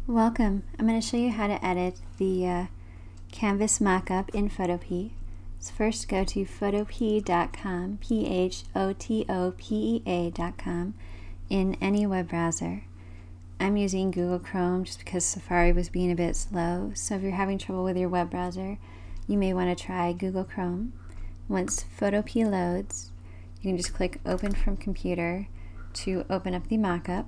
Welcome. I'm going to show you how to edit the Canvas Mockup in Photopea. So first go to photopea.com, photopea.com in any web browser. I'm using Google Chrome just because Safari was being a bit slow, so if you're having trouble with your web browser, you may want to try Google Chrome. Once Photopea loads, you can just click Open from Computer to open up the mockup.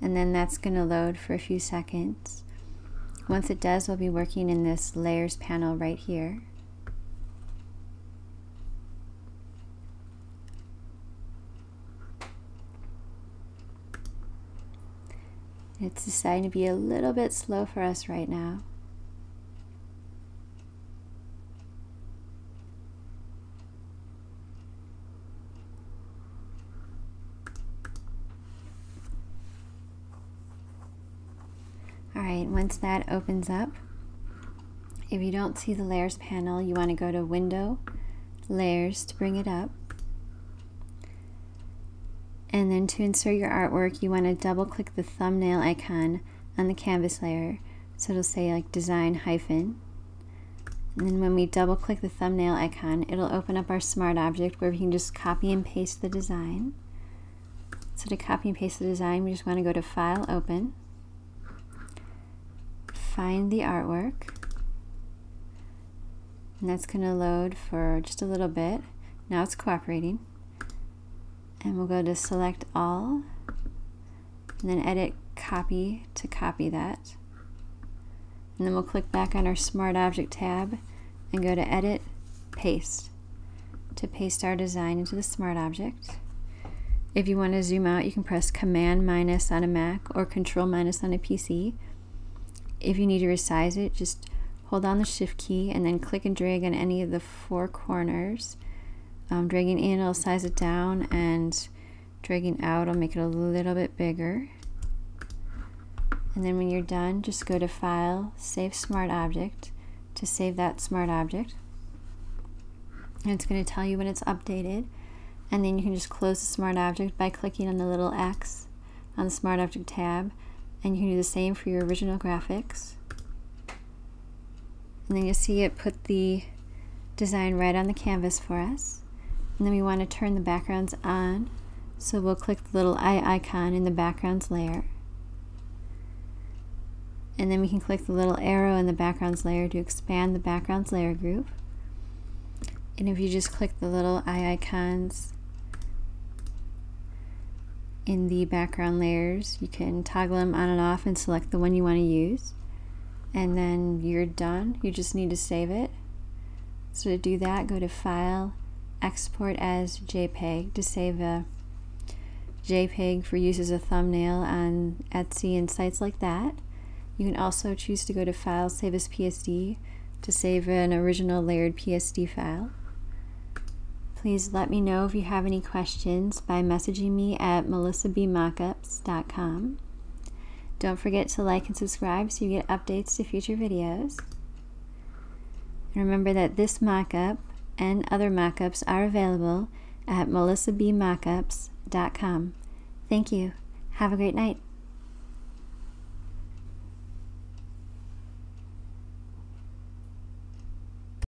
And then that's going to load for a few seconds. Once it does, we'll be working in this layers panel right here. It's deciding to be a little bit slow for us right now. Alright, once that opens up, if you don't see the layers panel, you want to go to Window, Layers to bring it up. And then to insert your artwork, you want to double click the thumbnail icon on the canvas layer. So it'll say like design hyphen. And then when we double click the thumbnail icon, it'll open up our smart object where we can just copy and paste the design. So to copy and paste the design, we just want to go to File, Open. Find the artwork, and that's going to load for just a little bit. Now it's cooperating, and we'll go to Select All, and then Edit Copy to copy that, and then we'll click back on our Smart Object tab and go to Edit, Paste to paste our design into the Smart Object. If you want to zoom out, you can press Command- on a Mac or Control- on a PC. If you need to resize it, just hold down the Shift key and then click and drag on any of the four corners. Dragging in will size it down, and dragging out will make it a little bit bigger. And then when you're done, just go to File, Save Smart Object to save that smart object. And it's going to tell you when it's updated. And then you can just close the smart object by clicking on the little X on the Smart Object tab. And you can do the same for your original graphics. And then you'll see it put the design right on the canvas for us. And then we want to turn the backgrounds on, so we'll click the little eye icon in the backgrounds layer. And then we can click the little arrow in the backgrounds layer to expand the backgrounds layer group. And if you just click the little eye icons in the background layers, you can toggle them on and off and select the one you want to use, and then you're done. You just need to save it. So to do that, go to File, Export as JPEG to save a JPEG for use as a thumbnail on Etsy and sites like that. You can also choose to go to File, Save as PSD to save an original layered PSD file. Please let me know if you have any questions by messaging me at melissabmockups.com. Don't forget to like and subscribe so you get updates to future videos. And remember that this mockup and other mockups are available at melissabmockups.com. Thank you. Have a great night.